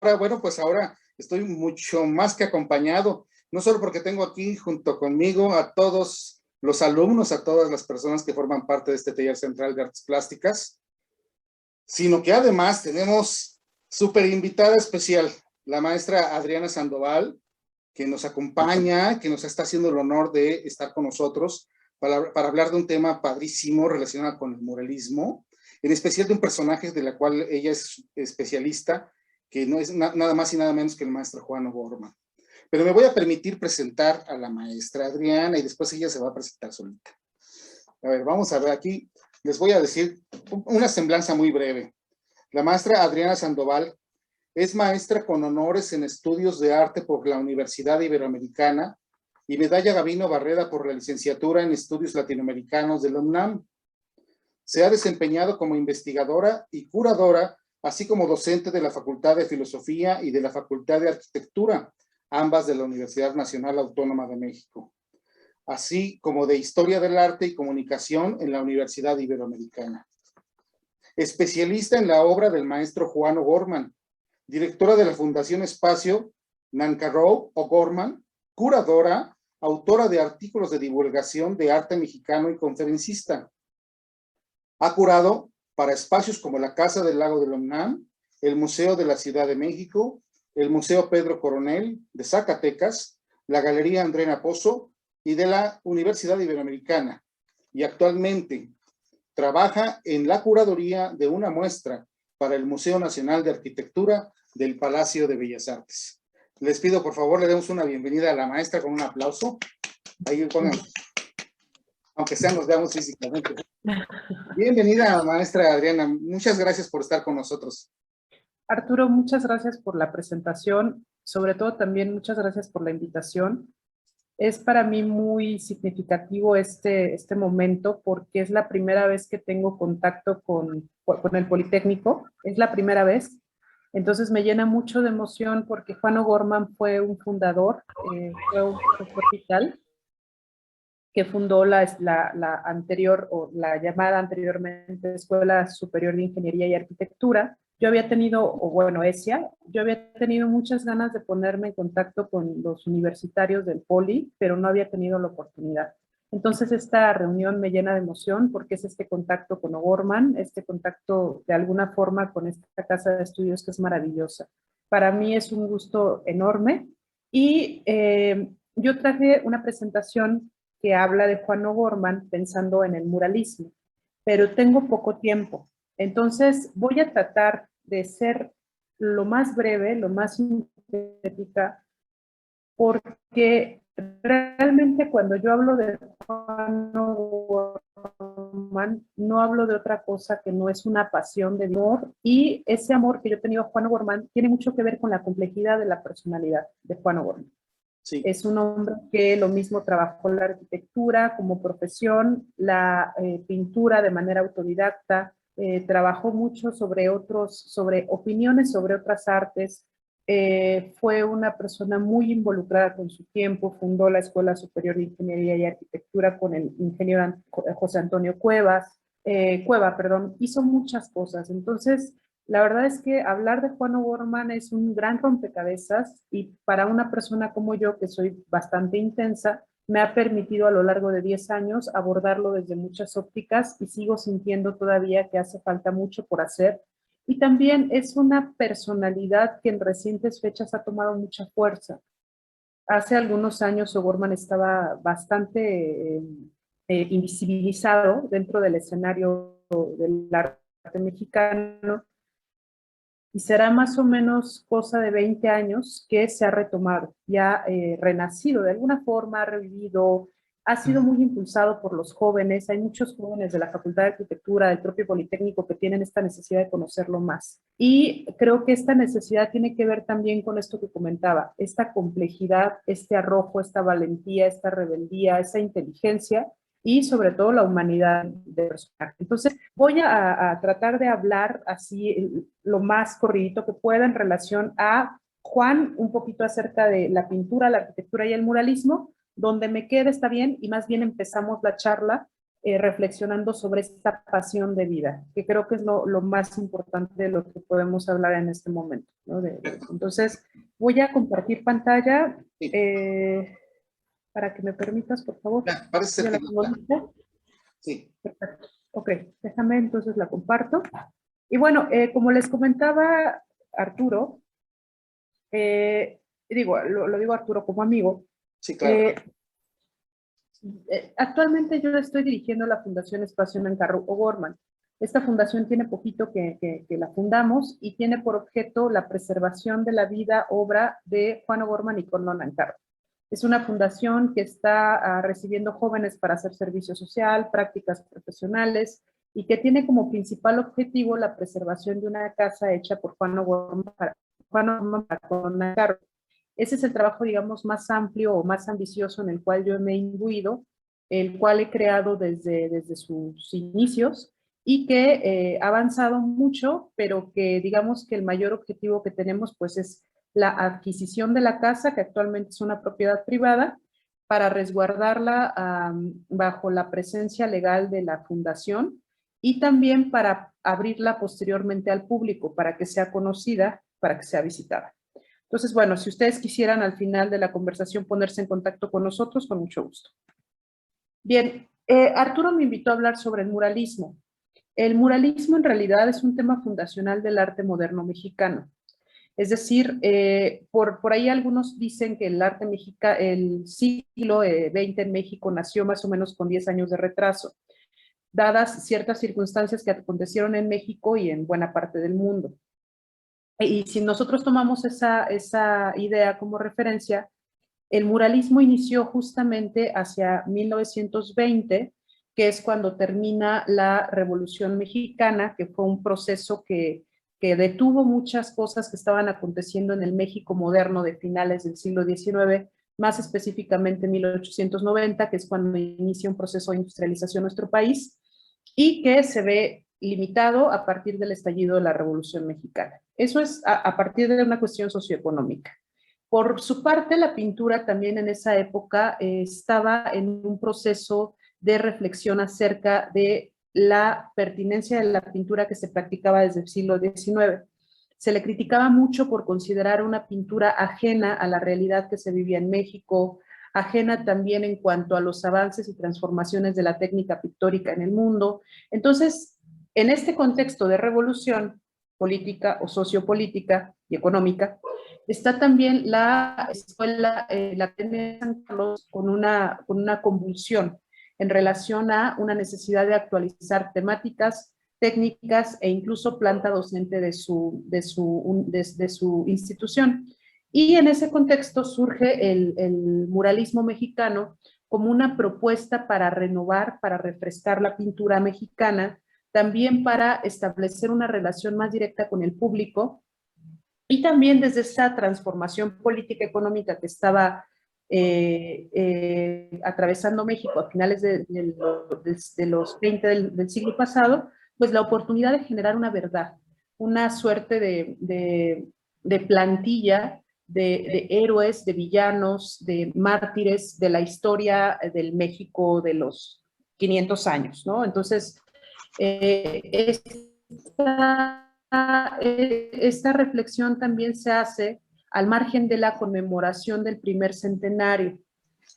Ahora, bueno, pues ahora estoy mucho más que acompañado, no solo porque tengo aquí junto conmigo a todos los alumnos, a todas las personas que forman parte de este taller central de artes plásticas, sino que además tenemos súper invitada especial, la maestra Adriana Sandoval, que nos acompaña, que nos está haciendo el honor de estar con nosotros para hablar de un tema padrísimo relacionado con el muralismo, en especial de un personaje de la cual ella es especialista, que no es nada más y nada menos que el maestro Juan O'Gorman. Pero me voy a permitir presentar a la maestra Adriana y después ella se va a presentar solita. A ver, vamos a ver aquí, les voy a decir una semblanza muy breve. La maestra Adriana Sandoval es maestra con honores en estudios de arte por la Universidad Iberoamericana y medalla Gabino Barreda por la licenciatura en estudios latinoamericanos de la UNAM. Se ha desempeñado como investigadora y curadora, así como docente de la Facultad de Filosofía y de la Facultad de Arquitectura, ambas de la Universidad Nacional Autónoma de México, así como de Historia del Arte y Comunicación en la Universidad Iberoamericana. Especialista en la obra del maestro Juan O'Gorman, directora de la Fundación Espacio Nancarrow O'Gorman, curadora, autora de artículos de divulgación de arte mexicano y conferencista. Ha curado para espacios como la Casa del Lago de la UNAM, el Museo de la Ciudad de México, el Museo Pedro Coronel de Zacatecas, la Galería Andrea Pozo y de la Universidad Iberoamericana. Y actualmente trabaja en la curaduría de una muestra para el Museo Nacional de Arquitectura del Palacio de Bellas Artes. Les pido, por favor, le demos una bienvenida a la maestra con un aplauso. Ahí pongan, aunque sea nos veamos físicamente. Bienvenida, maestra Adriana. Muchas gracias por estar con nosotros. Arturo, muchas gracias por la presentación. Sobre todo también muchas gracias por la invitación. Es para mí muy significativo este momento porque es la primera vez que tengo contacto con el Politécnico. Es la primera vez. Entonces me llena mucho de emoción porque Juan O'Gorman fue un fundador, fue un profesor vital que fundó la anterior, o la llamada anteriormente Escuela Superior de Ingeniería y Arquitectura. Yo había tenido, o bueno, ESIA, yo había tenido muchas ganas de ponerme en contacto con los universitarios del Poli, pero no había tenido la oportunidad. Entonces esta reunión me llena de emoción porque es este contacto con O'Gorman, este contacto de alguna forma con esta casa de estudios que es maravillosa. Para mí es un gusto enorme y yo traje una presentación que habla de Juan O'Gorman pensando en el muralismo, pero tengo poco tiempo. Entonces voy a tratar de ser lo más breve, lo más sintética, porque realmente cuando yo hablo de Juan O'Gorman, no hablo de otra cosa que no es una pasión de amor, y ese amor que yo he tenido a Juan O'Gorman tiene mucho que ver con la complejidad de la personalidad de Juan O'Gorman. Sí. Es un hombre que lo mismo trabajó la arquitectura como profesión, la pintura de manera autodidacta, trabajó mucho sobre opiniones sobre otras artes, fue una persona muy involucrada con su tiempo, fundó la Escuela Superior de Ingeniería y Arquitectura con el ingeniero José Antonio Cueva, hizo muchas cosas. Entonces, la verdad es que hablar de Juan O'Gorman es un gran rompecabezas y para una persona como yo, que soy bastante intensa, me ha permitido a lo largo de 10 años abordarlo desde muchas ópticas y sigo sintiendo todavía que hace falta mucho por hacer. Y también es una personalidad que en recientes fechas ha tomado mucha fuerza. Hace algunos años O'Gorman estaba bastante invisibilizado dentro del escenario del arte mexicano, y será más o menos cosa de 20 años que se ha retomado, ya renacido de alguna forma, ha revivido, ha sido muy impulsado por los jóvenes. Hay muchos jóvenes de la Facultad de Arquitectura, del propio Politécnico, que tienen esta necesidad de conocerlo más. Y creo que esta necesidad tiene que ver también con esto que comentaba, esta complejidad, este arrojo, esta valentía, esta rebeldía, esa inteligencia, y sobre todo la humanidad del personaje. Entonces voy a tratar de hablar así lo más corridito que pueda en relación a Juan, un poquito acerca de la pintura, la arquitectura y el muralismo. Donde me quede está bien, y más bien empezamos la charla reflexionando sobre esta pasión de vida, que creo que es lo más importante de lo que podemos hablar en este momento, ¿no? Entonces, voy a compartir pantalla para que me permitas, por favor. Ya, parece ser que no está. Sí. Perfecto. Ok, déjame entonces la comparto. Y bueno, como les comentaba Arturo, digo, lo digo Arturo como amigo. Sí, claro. Actualmente yo estoy dirigiendo la Fundación Espacio Nancarrow O'Gorman. Esta fundación tiene poquito que la fundamos y tiene por objeto la preservación de la vida, obra de Juan O'Gorman y Conlon Nancarrow. Es una fundación que está recibiendo jóvenes para hacer servicio social, prácticas profesionales y que tiene como principal objetivo la preservación de una casa hecha por Juan O'Gorman para Conlon Nancarrow. Ese es el trabajo, digamos, más amplio o más ambicioso en el cual yo me he imbuido, el cual he creado desde sus inicios y que ha avanzado mucho, pero que digamos que el mayor objetivo que tenemos pues es la adquisición de la casa, que actualmente es una propiedad privada, para resguardarla bajo la presencia legal de la fundación y también para abrirla posteriormente al público, para que sea conocida, para que sea visitada. Entonces, bueno, si ustedes quisieran al final de la conversación ponerse en contacto con nosotros, con mucho gusto. Bien, Arturo me invitó a hablar sobre el muralismo. El muralismo en realidad es un tema fundacional del arte moderno mexicano. Es decir, por ahí algunos dicen que el arte mexicano, el siglo XX en México nació más o menos con 10 años de retraso, dadas ciertas circunstancias que acontecieron en México y en buena parte del mundo. Y si nosotros tomamos esa idea como referencia, el muralismo inició justamente hacia 1920, que es cuando termina la Revolución Mexicana, que fue un proceso que detuvo muchas cosas que estaban aconteciendo en el México moderno de finales del siglo XIX, más específicamente en 1890, que es cuando inicia un proceso de industrialización en nuestro país, y que se ve limitado a partir del estallido de la Revolución Mexicana. Eso es a partir de una cuestión socioeconómica. Por su parte, la pintura también en esa época estaba en un proceso de reflexión acerca de la pertinencia de la pintura que se practicaba desde el siglo XIX. Se le criticaba mucho por considerar una pintura ajena a la realidad que se vivía en México, ajena también en cuanto a los avances y transformaciones de la técnica pictórica en el mundo. Entonces, en este contexto de revolución política o sociopolítica y económica, está también la escuela, la Academia de San Carlos, con una convulsión en relación a una necesidad de actualizar temáticas, técnicas e incluso planta docente de su institución. Y en ese contexto surge el muralismo mexicano como una propuesta para renovar, para refrescar la pintura mexicana, también para establecer una relación más directa con el público y también desde esa transformación política económica que estaba atravesando México a finales de los 20 del siglo pasado, pues la oportunidad de generar una verdad, una suerte de plantilla de héroes, de villanos, de mártires de la historia del México de los 500 años, ¿no? Entonces, esta reflexión también se hace al margen de la conmemoración del primer centenario.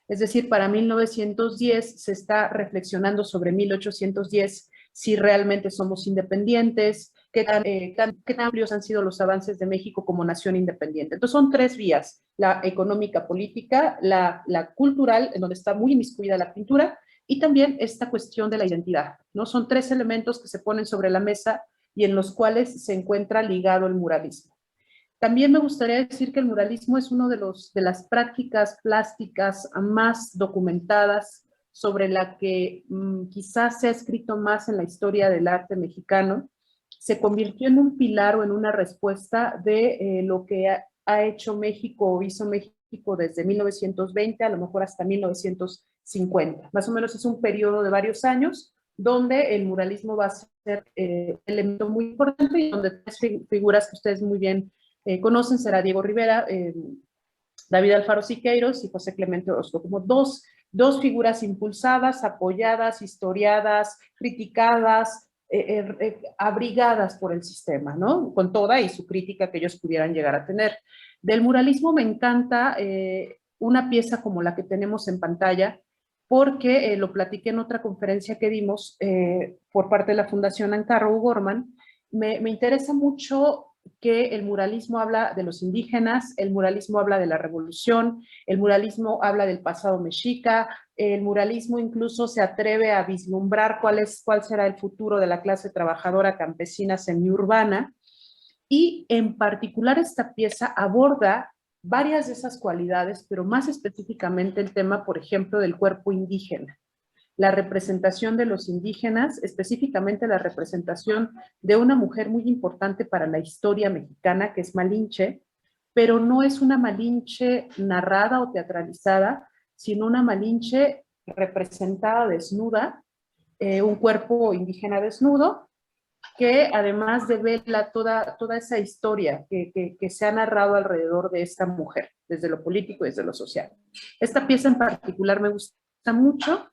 Es decir, para 1910 se está reflexionando sobre 1810, si realmente somos independientes, qué tan amplios han sido los avances de México como nación independiente. Entonces son tres vías, la económica política, la cultural, en donde está muy inmiscuida la pintura, y también esta cuestión de la identidad, ¿no? Son tres elementos que se ponen sobre la mesa y en los cuales se encuentra ligado el muralismo. También me gustaría decir que el muralismo es una de las prácticas plásticas más documentadas, sobre la que quizás se ha escrito más en la historia del arte mexicano. Se convirtió en un pilar o en una respuesta de lo que ha hecho México o hizo México desde 1920, a lo mejor hasta 1950. Más o menos es un periodo de varios años donde el muralismo va a ser un elemento muy importante y donde tres figuras que ustedes muy bien conocen será Diego Rivera, David Alfaro Siqueiros y José Clemente Orozco, como dos dos figuras impulsadas, apoyadas, historiadas, criticadas, abrigadas por el sistema, ¿no? Con toda y su crítica que ellos pudieran llegar a tener. Del muralismo me encanta una pieza como la que tenemos en pantalla, porque lo platiqué en otra conferencia que dimos por parte de la Fundación Anne Carroll O'Gorman. Me interesa mucho que el muralismo habla de los indígenas, el muralismo habla de la revolución, el muralismo habla del pasado mexica, el muralismo incluso se atreve a vislumbrar cuál será el futuro de la clase trabajadora campesina semiurbana, y en particular esta pieza aborda varias de esas cualidades, pero más específicamente el tema, por ejemplo, del cuerpo indígena, la representación de los indígenas, específicamente la representación de una mujer muy importante para la historia mexicana, que es Malinche, pero no es una Malinche narrada o teatralizada, sino una Malinche representada desnuda, un cuerpo indígena desnudo, que además devela toda esa historia que se ha narrado alrededor de esta mujer, desde lo político y desde lo social. Esta pieza en particular me gusta mucho,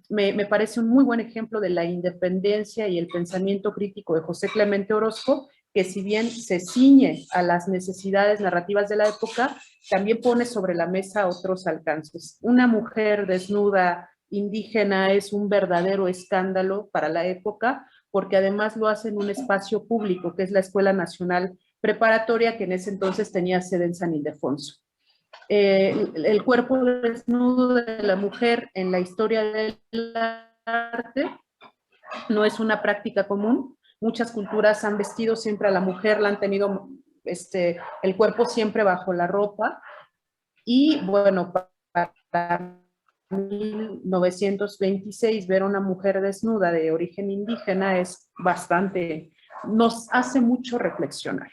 me parece un muy buen ejemplo de la independencia y el pensamiento crítico de José Clemente Orozco, que si bien se ciñe a las necesidades narrativas de la época, también pone sobre la mesa otros alcances. Una mujer desnuda indígena es un verdadero escándalo para la época, porque además lo hace en un espacio público, que es la Escuela Nacional Preparatoria, que en ese entonces tenía sede en San Ildefonso. El cuerpo desnudo de la mujer en la historia del arte no es una práctica común. Muchas culturas han vestido siempre a la mujer, la han tenido el cuerpo siempre bajo la ropa. Y bueno, para 1926 ver a una mujer desnuda de origen indígena es bastante, nos hace mucho reflexionar.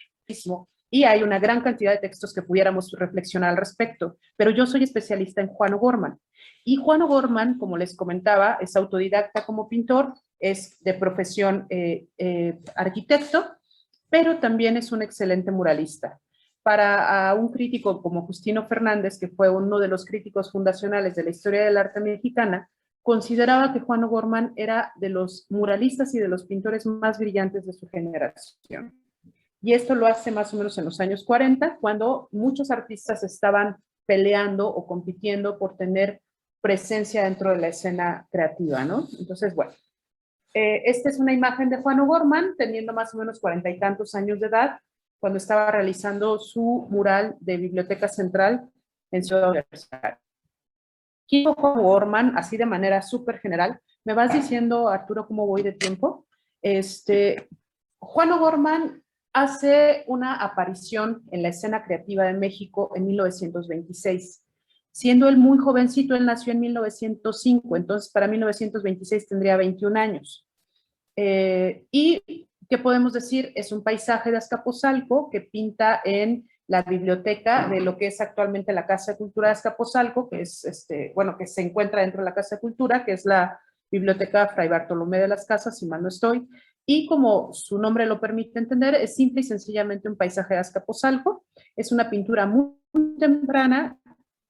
Y hay una gran cantidad de textos que pudiéramos reflexionar al respecto, pero yo soy especialista en Juan O'Gorman. Y Juan O'Gorman, como les comentaba, es autodidacta como pintor, es de profesión arquitecto, pero también es un excelente muralista. Para un crítico como Justino Fernández, que fue uno de los críticos fundacionales de la historia del arte mexicana, consideraba que Juan O'Gorman era de los muralistas y de los pintores más brillantes de su generación. Y esto lo hace más o menos en los años 40, cuando muchos artistas estaban peleando o compitiendo por tener presencia dentro de la escena creativa, ¿no? Entonces, bueno, esta es una imagen de Juan O'Gorman, teniendo más o menos 40 y tantos años de edad, cuando estaba realizando su mural de Biblioteca Central en Ciudad Universitaria. ¿Quién fue Juan O'Gorman? Así de manera súper general. ¿Me vas diciendo, Arturo, cómo voy de tiempo? Juan O'Gorman hace una aparición en la escena creativa de México en 1926. Siendo él muy jovencito, él nació en 1905, entonces para 1926 tendría 21 años. Y, ¿qué podemos decir? Es un paisaje de Azcapotzalco que pinta en la biblioteca de lo que es actualmente la Casa de Cultura de Azcapotzalco, que es, que se encuentra dentro de la Casa de Cultura, que es la Biblioteca Fray Bartolomé de las Casas, si mal no estoy, y como su nombre lo permite entender, es simple y sencillamente un paisaje de Azcapotzalco. Es una pintura muy temprana,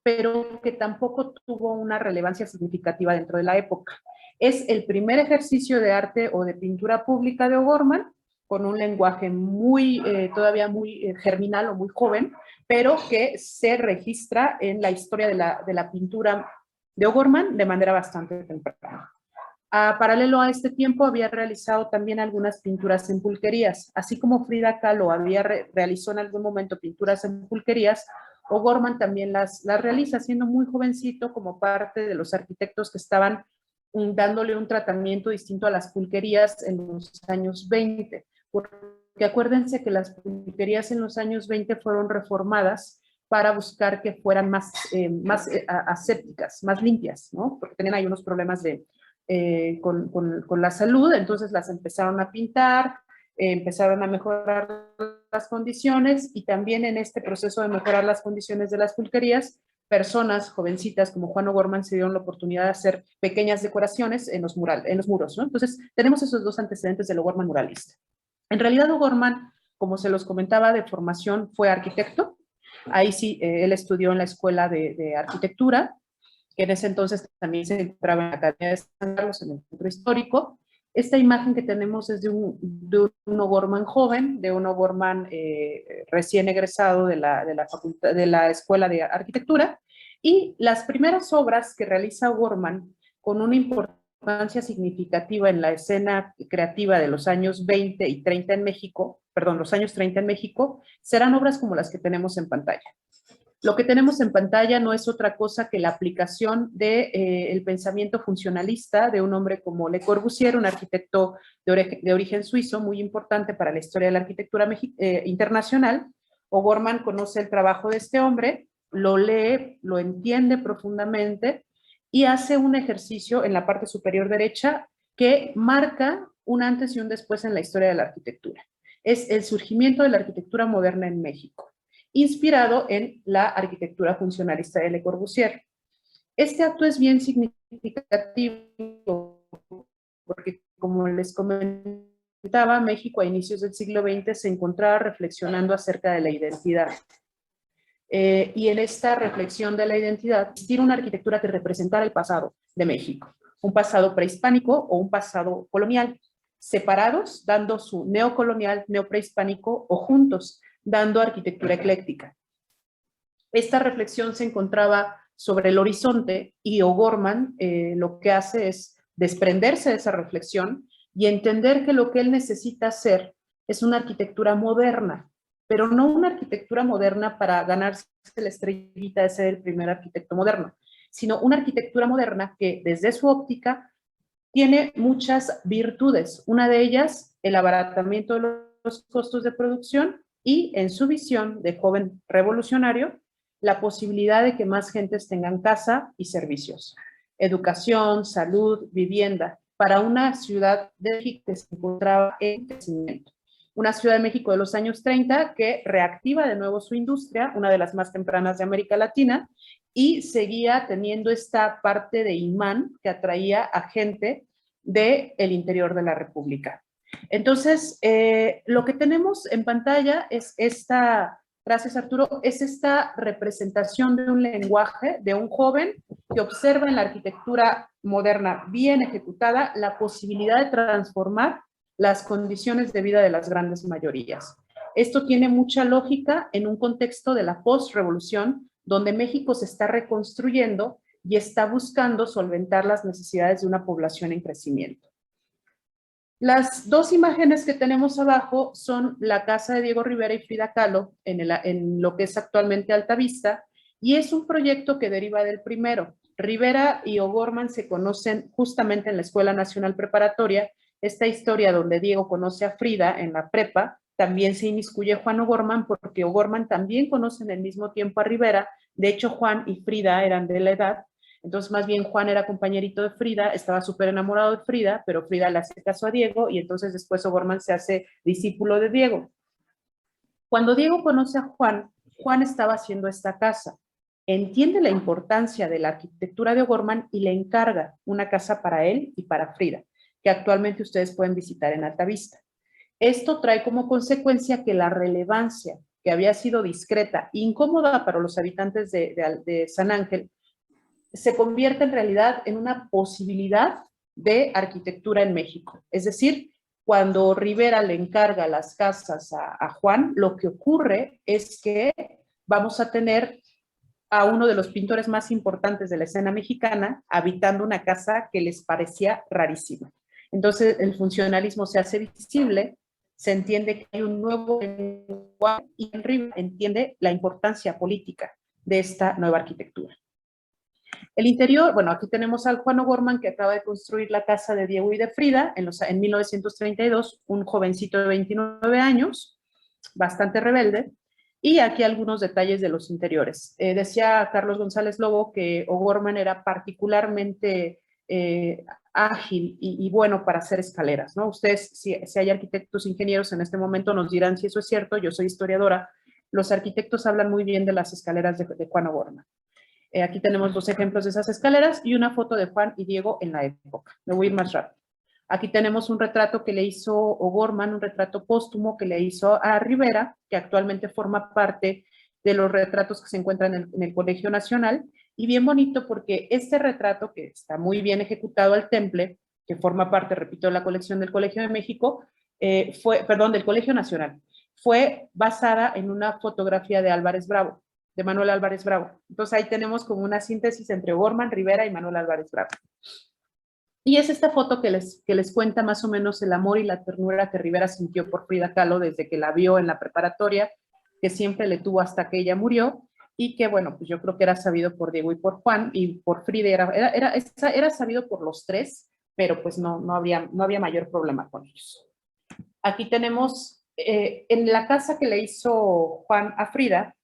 pero que tampoco tuvo una relevancia significativa dentro de la época. Es el primer ejercicio de arte o de pintura pública de O'Gorman, con un lenguaje todavía muy germinal o muy joven, pero que se registra en la historia de la pintura de O'Gorman de manera bastante temprana. Paralelo a este tiempo había realizado también algunas pinturas en pulquerías, así como Frida Kahlo realizó en algún momento pinturas en pulquerías. O'Gorman también las realiza siendo muy jovencito, como parte de los arquitectos que estaban dándole un tratamiento distinto a las pulquerías en los años 20, porque acuérdense que las pulquerías en los años 20 fueron reformadas para buscar que fueran más asépticas, más limpias, ¿no? Porque tenían ahí unos problemas con la salud, entonces las empezaron a pintar, empezaron a mejorar las condiciones, y también en este proceso de mejorar las condiciones de las pulquerías, personas jovencitas como Juan O'Gorman se dieron la oportunidad de hacer pequeñas decoraciones en los muros, ¿no? Entonces tenemos esos dos antecedentes del O'Gorman muralista. En realidad O'Gorman, como se los comentaba, de formación fue arquitecto. Ahí sí, él estudió en la escuela de arquitectura, que en ese entonces también se encontraba en la Academia de San Carlos, en el centro histórico. Esta imagen que tenemos es de un O'Gorman joven, de un O'Gorman recién egresado de la Escuela de Arquitectura, y las primeras obras que realiza O'Gorman con una importancia significativa en la escena creativa de los años 20 y 30 en México, perdón, los años 30 en México, serán obras como las que tenemos en pantalla. Lo que tenemos en pantalla no es otra cosa que la aplicación del pensamiento funcionalista de un hombre como Le Corbusier, un arquitecto de origen suizo, muy importante para la historia de la arquitectura internacional. O'Gorman conoce el trabajo de este hombre, lo lee, lo entiende profundamente y hace un ejercicio en la parte superior derecha que marca un antes y un después en la historia de la arquitectura. Es el surgimiento de la arquitectura moderna en México, inspirado en la arquitectura funcionalista de Le Corbusier. Este acto es bien significativo porque, como les comentaba, México a inicios del siglo XX se encontraba reflexionando acerca de la identidad. Y en esta reflexión de la identidad, existía una arquitectura que representara el pasado de México, un pasado prehispánico o un pasado colonial, separados, dando su neocolonial, neoprehispánico, o juntos, dando arquitectura ecléctica. Esta reflexión se encontraba sobre el horizonte y O'Gorman lo que hace es desprenderse de esa reflexión y entender que lo que él necesita hacer es una arquitectura moderna, pero no una arquitectura moderna para ganarse la estrellita de ser el primer arquitecto moderno, sino una arquitectura moderna que desde su óptica tiene muchas virtudes. Una de ellas, el abaratamiento de los costos de producción y, en su visión de joven revolucionario, la posibilidad de que más gentes tengan casa y servicios, educación, salud, vivienda, para una ciudad de México que se encontraba en crecimiento. Una Ciudad de México de los años 30 que reactiva de nuevo su industria, una de las más tempranas de América Latina, y seguía teniendo esta parte de imán que atraía a gente del interior de la República. Entonces, lo que tenemos en pantalla es esta, gracias Arturo, es esta representación de un lenguaje de un joven que observa en la arquitectura moderna bien ejecutada la posibilidad de transformar las condiciones de vida de las grandes mayorías. Esto tiene mucha lógica en un contexto de la post-revolución, donde México se está reconstruyendo y está buscando solventar las necesidades de una población en crecimiento. Las dos imágenes que tenemos abajo son la casa de Diego Rivera y Frida Kahlo en lo que es actualmente Altavista, y es un proyecto que deriva del primero. Rivera y O'Gorman se conocen justamente en la Escuela Nacional Preparatoria. Esta historia donde Diego conoce a Frida en la prepa, también se inmiscuye Juan O'Gorman, porque O'Gorman también conocen al mismo tiempo a Rivera. De hecho, Juan y Frida eran de la edad. Entonces, más bien, Juan era compañerito de Frida, estaba súper enamorado de Frida, pero Frida le hace caso a Diego y entonces después O'Gorman se hace discípulo de Diego. Cuando Diego conoce a Juan, Juan estaba haciendo esta casa, entiende la importancia de la arquitectura de O'Gorman y le encarga una casa para él y para Frida, que actualmente ustedes pueden visitar en Altavista. Esto trae como consecuencia que la relevancia, que había sido discreta, incómoda para los habitantes de San Ángel, se convierte en realidad en una posibilidad de arquitectura en México. Es decir, cuando Rivera le encarga las casas a Juan, lo que ocurre es que vamos a tener a uno de los pintores más importantes de la escena mexicana habitando una casa que les parecía rarísima. Entonces, el funcionalismo se hace visible, se entiende que hay un nuevo lenguaje y Rivera entiende la importancia política de esta nueva arquitectura. El interior, bueno, aquí tenemos al Juan O'Gorman que acaba de construir la casa de Diego y de Frida en 1932, un jovencito de 29 años, bastante rebelde, y aquí algunos detalles de los interiores. Decía Carlos González Lobo que O'Gorman era particularmente ágil y bueno para hacer escaleras, ¿no? Ustedes, si hay arquitectos, ingenieros en este momento, nos dirán si eso es cierto. Yo soy historiadora. Los arquitectos hablan muy bien de las escaleras de Juan O'Gorman. Aquí tenemos dos ejemplos de esas escaleras y una foto de Juan y Diego en la época. Me voy a ir más rápido. Aquí tenemos un retrato que le hizo O'Gorman, un retrato póstumo que le hizo a Rivera, que actualmente forma parte de los retratos que se encuentran en el Colegio Nacional, Y bien bonito porque este retrato, que está muy bien ejecutado al temple, que forma parte, repito, de la colección del Colegio de México, del Colegio Nacional, fue basada en una fotografía de Álvarez Bravo, de Manuel Álvarez Bravo. Entonces ahí tenemos como una síntesis entre O'Gorman, Rivera y Manuel Álvarez Bravo. Y es esta foto que les cuenta más o menos el amor y la ternura que Rivera sintió por Frida Kahlo desde que la vio en la preparatoria, que siempre le tuvo hasta que ella murió, y que, bueno, pues yo creo que era sabido por Diego y por Juan, y por Frida era sabido por los tres, pero pues no había mayor problema con ellos. Aquí tenemos, en la casa que le hizo Juan a Frida,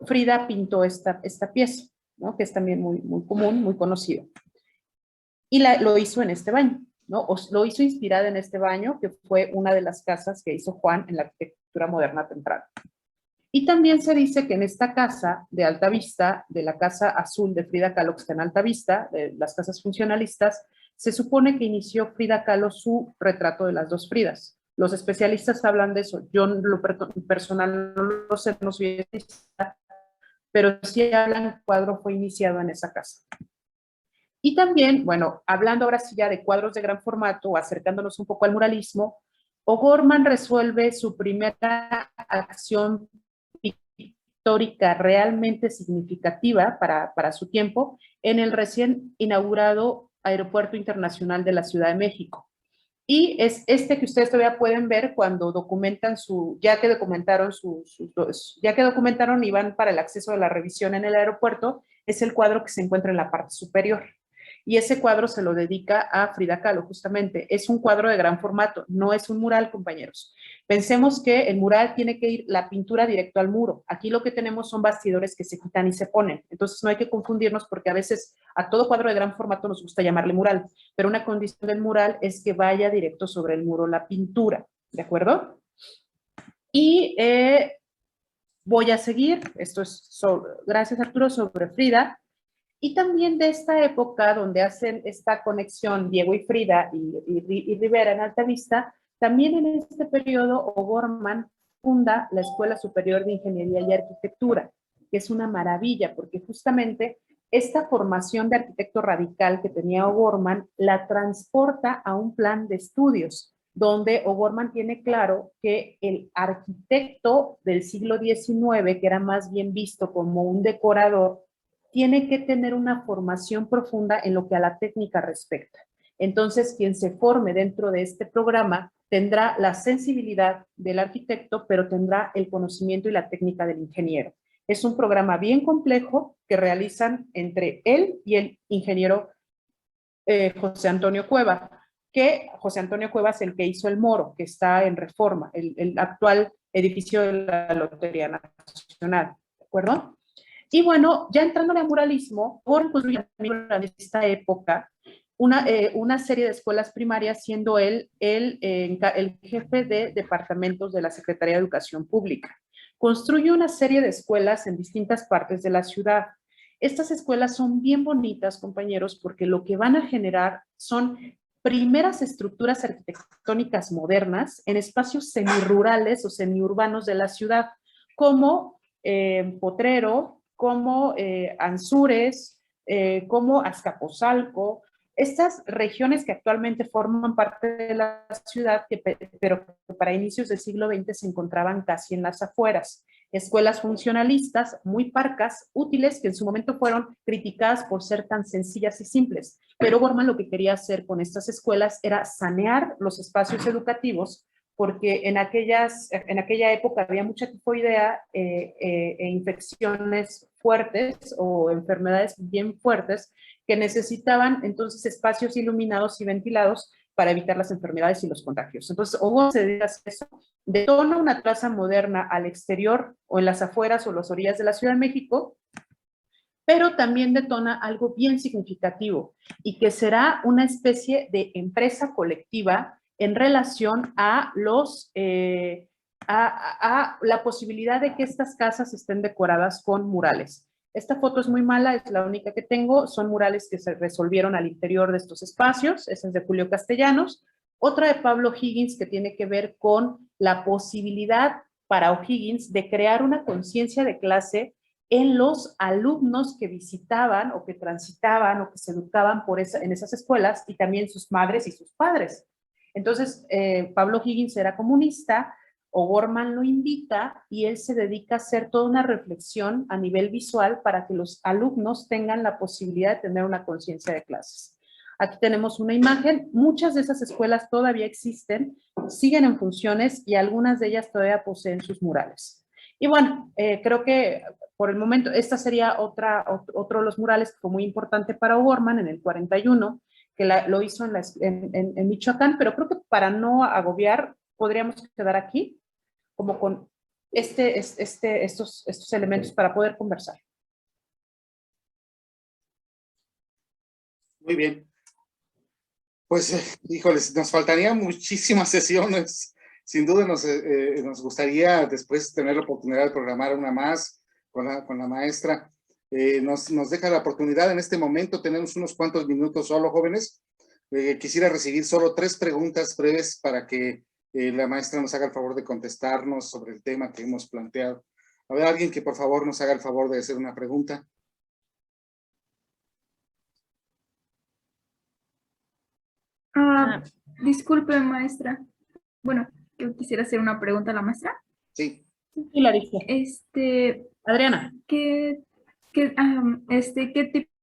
Frida pintó esta pieza, ¿no? Que es también muy, muy común, muy conocido. Y lo hizo en este baño, ¿no? Lo hizo inspirada en este baño, que fue una de las casas que hizo Juan en la arquitectura moderna temprana. Y también se dice que en esta casa de Alta Vista, de la Casa Azul de Frida Kahlo, que está en Alta Vista, de las casas funcionalistas, se supone que inició Frida Kahlo su retrato de las dos Fridas. Los especialistas hablan de eso. Yo lo personal no lo sé, no soy especialista, pero sí hablan que el cuadro fue iniciado en esa casa. Y también, bueno, hablando ahora sí ya de cuadros de gran formato, acercándonos un poco al muralismo, O'Gorman resuelve su primera acción pictórica realmente significativa para su tiempo en el recién inaugurado Aeropuerto Internacional de la Ciudad de México. Y es este que ustedes todavía pueden ver cuando documentan ya que documentaron y van para el acceso de la revisión en el aeropuerto, es el cuadro que se encuentra en la parte superior. Y ese cuadro se lo dedica a Frida Kahlo, justamente. Es un cuadro de gran formato, no es un mural, compañeros. Pensemos que el mural tiene que ir la pintura directo al muro. Aquí lo que tenemos son bastidores que se quitan y se ponen. Entonces no hay que confundirnos porque a veces a todo cuadro de gran formato nos gusta llamarle mural, pero una condición del mural es que vaya directo sobre el muro la pintura, ¿de acuerdo? Y voy a seguir, esto es gracias Arturo, sobre Frida. Y también de esta época donde hacen esta conexión Diego y Frida y Rivera en Alta Vista, también en este periodo O'Gorman funda la Escuela Superior de Ingeniería y Arquitectura, que es una maravilla porque justamente esta formación de arquitecto radical que tenía O'Gorman la transporta a un plan de estudios, donde O'Gorman tiene claro que el arquitecto del siglo XIX, que era más bien visto como un decorador, tiene que tener una formación profunda en lo que a la técnica respecta. Entonces, quien se forme dentro de este programa tendrá la sensibilidad del arquitecto, pero tendrá el conocimiento y la técnica del ingeniero. Es un programa bien complejo que realizan entre él y el ingeniero José Antonio Cueva, que José Antonio Cueva es el que hizo el Moro, que está en Reforma, el actual edificio de la Lotería Nacional, ¿de acuerdo? Y bueno, ya entrando en el muralismo, por construir en esta época una serie de escuelas primarias, siendo él el jefe de departamentos de la Secretaría de Educación Pública. Construye una serie de escuelas en distintas partes de la ciudad. Estas escuelas son bien bonitas, compañeros, porque lo que van a generar son primeras estructuras arquitectónicas modernas en espacios semirurales o semiurbanos de la ciudad, como Potrero, como Anzures, como Azcapotzalco, estas regiones que actualmente forman parte de la ciudad, pero que para inicios del siglo XX se encontraban casi en las afueras. Escuelas funcionalistas, muy parcas, útiles, que en su momento fueron criticadas por ser tan sencillas y simples. Pero O'Gorman lo que quería hacer con estas escuelas era sanear los espacios educativos, porque en aquella época había mucha tifoidea e infecciones fuertes o enfermedades bien fuertes que necesitaban entonces espacios iluminados y ventilados para evitar las enfermedades y los contagios. Entonces, O'Gorman se dedica a eso, detona una plaza moderna al exterior o en las afueras o las orillas de la Ciudad de México, pero también detona algo bien significativo y que será una especie de empresa colectiva en relación a la posibilidad de que estas casas estén decoradas con murales. Esta foto es muy mala, es la única que tengo, son murales que se resolvieron al interior de estos espacios, esa es de Julio Castellanos, otra de Pablo Higgins que tiene que ver con la posibilidad para O'Higgins de crear una conciencia de clase en los alumnos que visitaban o que transitaban o que se educaban en esas escuelas y también sus madres y sus padres. Entonces, Pablo Higgins era comunista, O'Gorman lo invita y él se dedica a hacer toda una reflexión a nivel visual para que los alumnos tengan la posibilidad de tener una conciencia de clases. Aquí tenemos una imagen, muchas de esas escuelas todavía existen, siguen en funciones y algunas de ellas todavía poseen sus murales. Y bueno, creo que por el momento esta sería otro de los murales que fue muy importante para O'Gorman en el 41, que lo hizo en Michoacán, pero creo que para no agobiar podríamos quedar aquí como con estos elementos para poder conversar. Muy bien. Pues, híjoles, nos faltarían muchísimas sesiones. Sin duda nos gustaría después tener la oportunidad de programar una más con la maestra. Nos deja la oportunidad en este momento, tenemos unos cuantos minutos solo, jóvenes. Quisiera recibir solo 3 preguntas breves para que la maestra nos haga el favor de contestarnos sobre el tema que hemos planteado. A ver, alguien que por favor nos haga el favor de hacer una pregunta. Disculpe, maestra. Bueno, yo quisiera hacer una pregunta a la maestra. Sí. Y Larissa. Adriana. ¿Qué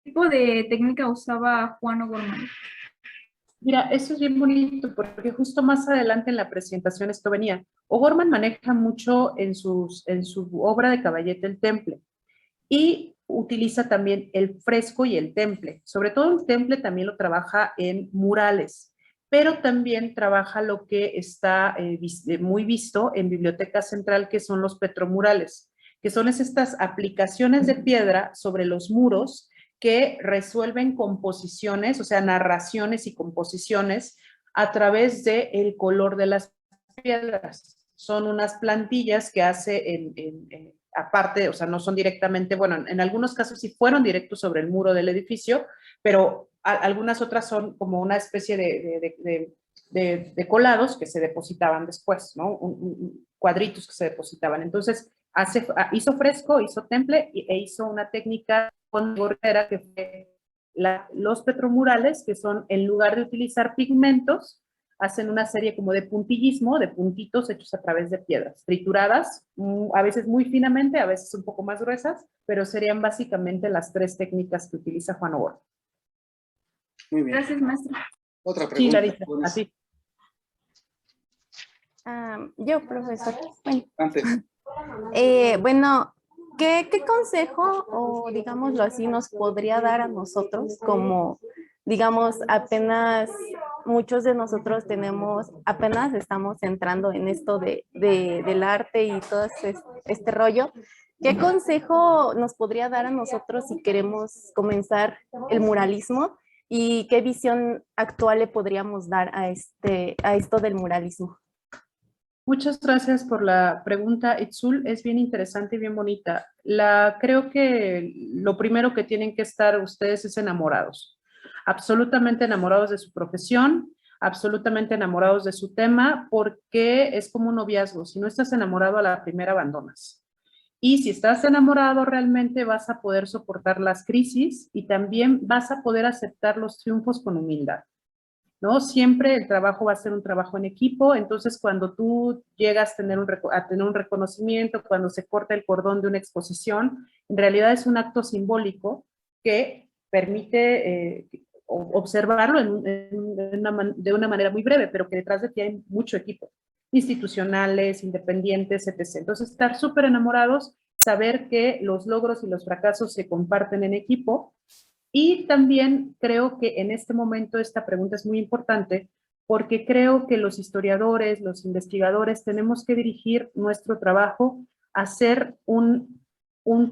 tipo de técnica usaba Juan O'Gorman? Mira, eso es bien bonito porque justo más adelante en la presentación esto venía. O'Gorman maneja mucho en su obra de Caballete el temple y utiliza también el fresco y el temple. Sobre todo el temple también lo trabaja en murales, pero también trabaja lo que está muy visto en Biblioteca Central, que son los petromurales, que son estas aplicaciones de piedra sobre los muros que resuelven composiciones, o sea, narraciones y composiciones a través del color de las piedras. Son unas plantillas que hace aparte, o sea, no son directamente, bueno, en algunos casos sí fueron directos sobre el muro del edificio, pero algunas otras son como una especie de colados que se depositaban después, ¿no? Cuadritos que se depositaban. Entonces, hizo fresco, hizo temple e hizo una técnica con gorrera que fue los petromurales, que son, en lugar de utilizar pigmentos, hacen una serie como de puntillismo, de puntitos hechos a través de piedras, trituradas, a veces muy finamente, a veces un poco más gruesas, pero serían básicamente las 3 técnicas que utiliza Juan O'Gorman. Muy bien. Gracias, maestra. Otra pregunta. Sí, Larissa, así. Yo, profesor. Bueno, Antes. Bueno, ¿qué consejo, o digámoslo así, nos podría dar a nosotros como, digamos, apenas muchos de nosotros apenas estamos entrando en esto del arte y todo este rollo? ¿Qué consejo nos podría dar a nosotros si queremos comenzar el muralismo? ¿Y qué visión actual le podríamos dar a esto del muralismo? Muchas gracias por la pregunta, Itzul. Es bien interesante y bien bonita. Creo que lo primero que tienen que estar ustedes es enamorados. Absolutamente enamorados de su profesión, absolutamente enamorados de su tema, porque es como un noviazgo. Si no estás enamorado, a la primera abandonas. Y si estás enamorado, realmente vas a poder soportar las crisis y también vas a poder aceptar los triunfos con humildad, ¿no? Siempre el trabajo va a ser un trabajo en equipo, entonces cuando tú llegas a tener un reconocimiento, cuando se corta el cordón de una exposición, en realidad es un acto simbólico que permite observarlo de una manera muy breve, pero que detrás de ti hay mucho equipo, institucionales, independientes, etc. Entonces, estar súper enamorados, saber que los logros y los fracasos se comparten en equipo. Y también creo que en este momento esta pregunta es muy importante porque creo que los historiadores, los investigadores, tenemos que dirigir nuestro trabajo a ser un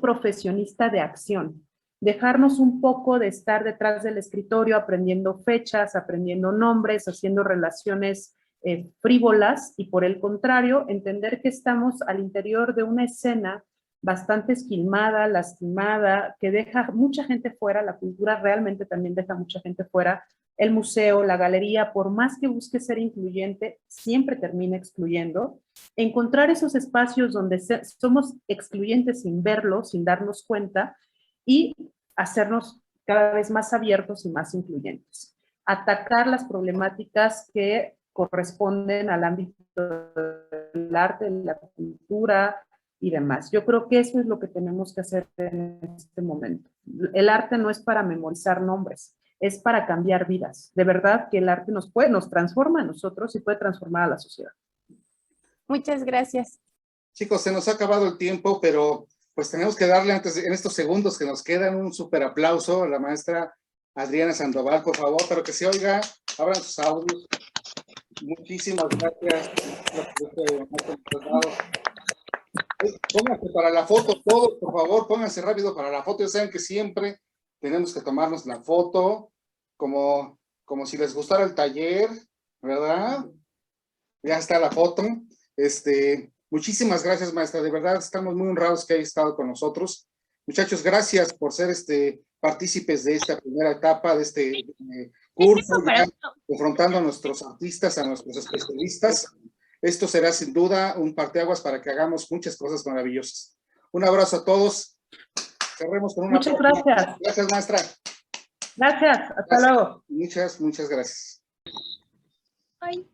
profesionista de acción. Dejarnos un poco de estar detrás del escritorio aprendiendo fechas, aprendiendo nombres, haciendo relaciones frívolas y por el contrario, entender que estamos al interior de una escena bastante esquilmada, lastimada, que deja mucha gente fuera, la cultura realmente también deja mucha gente fuera, el museo, la galería, por más que busque ser incluyente, siempre termina excluyendo. Encontrar esos espacios donde somos excluyentes sin verlo, sin darnos cuenta, y hacernos cada vez más abiertos y más incluyentes. Atacar las problemáticas que corresponden al ámbito del arte, de la cultura y demás. Yo creo que eso es lo que tenemos que hacer en este momento. El arte no es para memorizar nombres, es para cambiar vidas. De verdad que el arte nos transforma a nosotros y puede transformar a la sociedad. Muchas gracias. Chicos, se nos ha acabado el tiempo, pero pues tenemos que darle en estos segundos que nos quedan un súper aplauso a la maestra Adriana Sandoval, por favor, pero que se oiga, abran sus audios. Muchísimas gracias. Pónganse para la foto todos, por favor, pónganse rápido para la foto. Ya saben que siempre tenemos que tomarnos la foto como si les gustara el taller, ¿verdad? Ya está la foto. Muchísimas gracias, maestra. De verdad, estamos muy honrados que haya estado con nosotros. Muchachos, gracias por ser partícipes de esta primera etapa, de este curso, ya, confrontando a nuestros artistas, a nuestros especialistas. Esto será sin duda un parteaguas para que hagamos muchas cosas maravillosas. Un abrazo a todos. Cerremos con una. Muchas gracias. Gracias, maestra. Gracias. Hasta luego. Muchas gracias. Ay.